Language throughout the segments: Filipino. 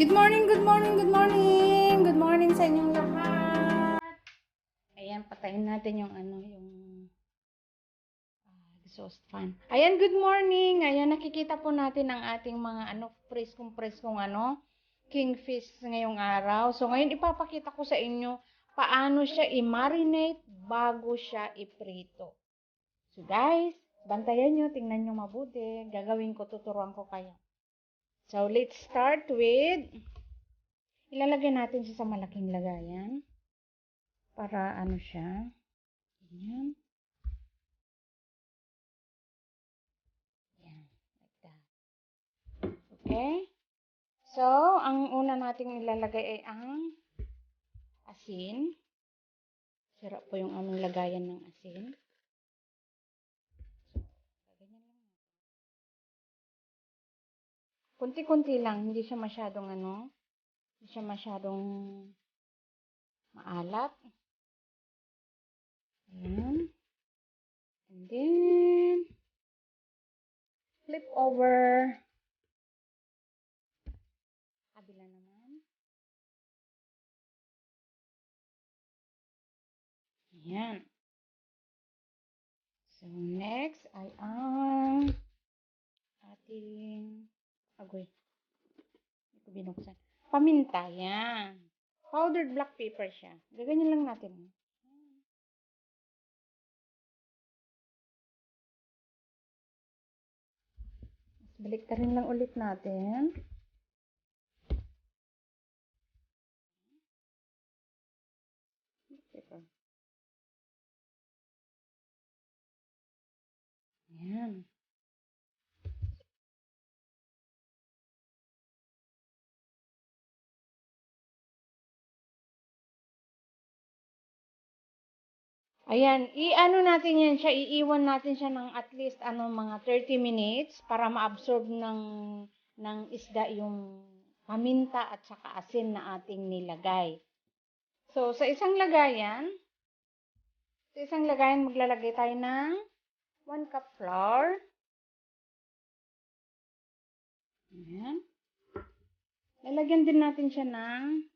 Good morning, good morning, good morning. Good morning sa inyong lahat. Ayan, patayin natin yung exhaust fan. Ayan, good morning. Ayan, nakikita po natin ang ating mga preskong kingfish ngayong araw. So, ngayon ipapakita ko sa inyo paano siya i-marinate bago siya iprito. So, guys, bantayan nyo, tingnan nyo mabuti. Gagawin ko, tuturuan ko kayo. So, let's start with ilalagay natin siya sa malaking lagayan para siya. Ayan. Ayan. Like that. Okay? So, ang una nating ilalagay ay ang asin. Sira po yung aming lagayan ng asin. So, ganyan lang. Kunti-kunti lang, hindi siya masyadong hindi siya masyadong maalat. Ayan. And then, flip over. Kabila naman. Ayan. So, next ay ang ating agoy. Hindi ko binuksan. Paminta. Yan. Powdered black pepper siya. Gaganyan lang natin. Balik ka rin lang ulit natin. Pepper. Yan. Ayan, natin yan siya, iiwan natin siya ng at least mga 30 minutes para ma-absorb ng isda yung paminta at saka asin na ating nilagay. So, sa isang lagayan maglalagay tayo ng 1 cup flour. Ayan. Lalagyan din natin siya ng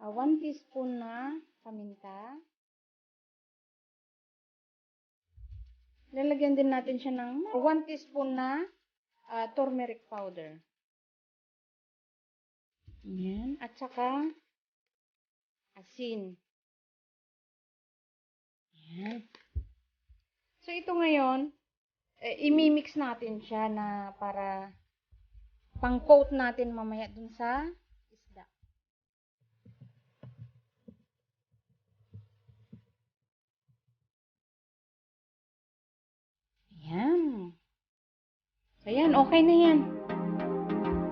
1 teaspoon na paminta. Lalagyan din natin siya ng 1 teaspoon na turmeric powder. Ayan. At saka asin. Ayan. So, ito ngayon, imimix natin siya na para pang-coat natin mamaya dun sa isda. Ayan. So, ayan. Okay na yan.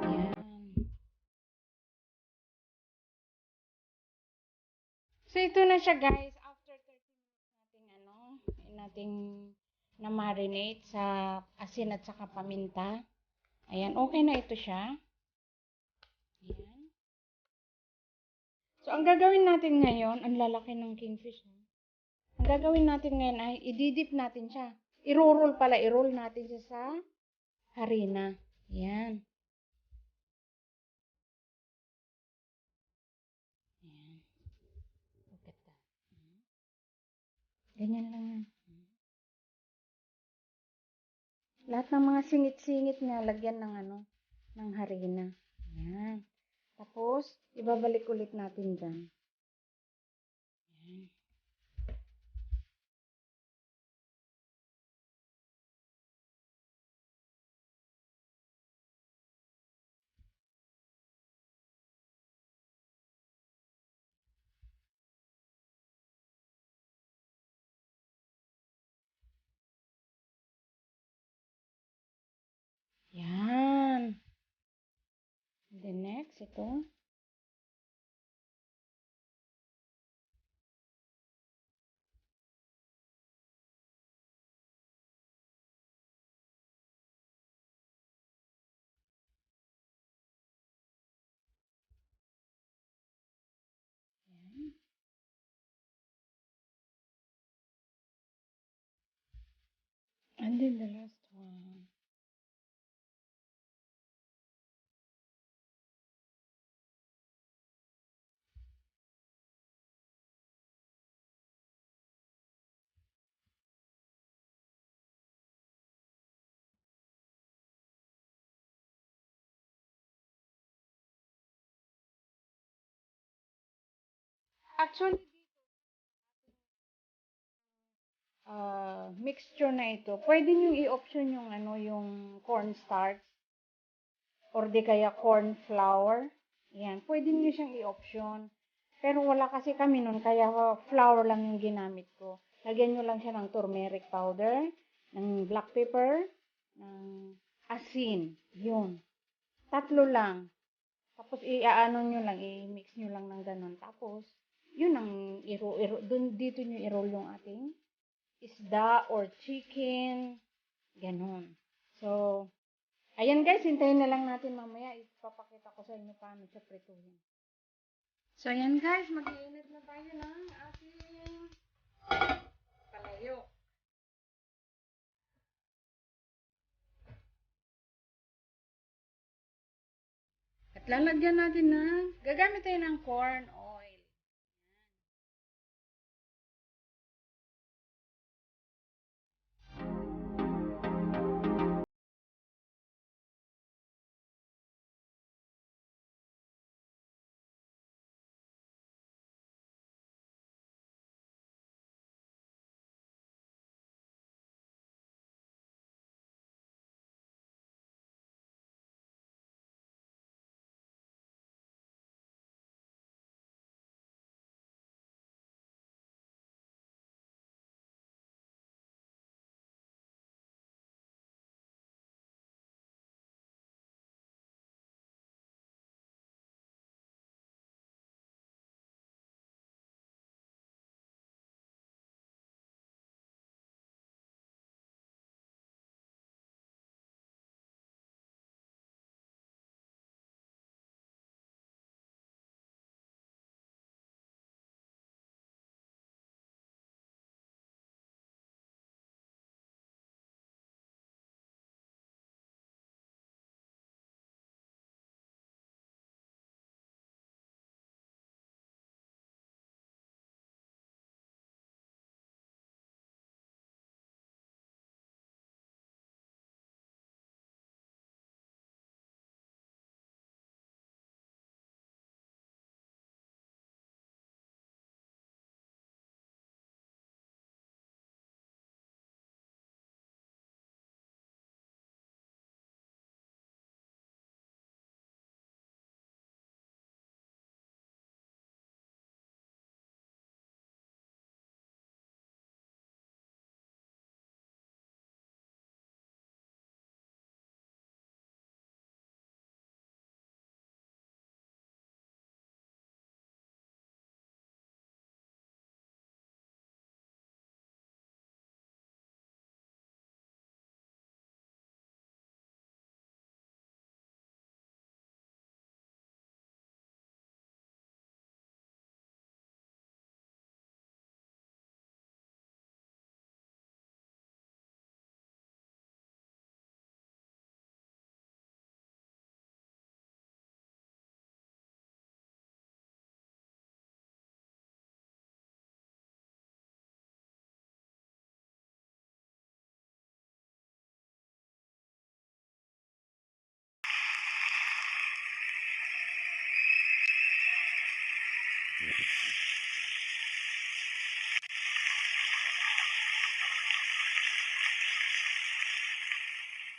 Ayan. So, ito na siya, guys. After 30 minutes nating na-marinate sa asin at saka paminta. Ayan. Okay na ito siya. Ayan. So, ang gagawin natin ngayon, ang lalaki ng kingfish. Ang gagawin natin ngayon ay ididip natin siya. I-roll natin siya sa harina. Ayan. Ayan. Look at that. Ganyan lang yan. Lahat ng mga singit-singit niya, lagyan ng harina. Ayan. Tapos, ibabalik ulit natin dyan. Ayan. Yan. And then next, ito. Ayan. And then the last one. Actually, mixture na ito, pwede niyo i-option yung ano, yung cornstarch or di kaya corn flour. Yan, pwede niyo siyang i-option. Pero wala kasi kami nun, kaya flour lang yung ginamit ko. Lagyan niyo lang siya ng turmeric powder, ng black pepper, ng asin. Yun. Tatlo lang. Tapos i-ano nyo lang, i-mix nyo lang ng ganun. Tapos, yun ang dito nyo i-roll yung ating isda or chicken, ganun. So, ayan guys, hintayin na lang natin mamaya. Ipapakita ko sa inyo paano siya prituhin. So, ayan guys, mag-iinit na tayo ng ating palayo. At lalagyan natin gagamit tayo ng corn oil.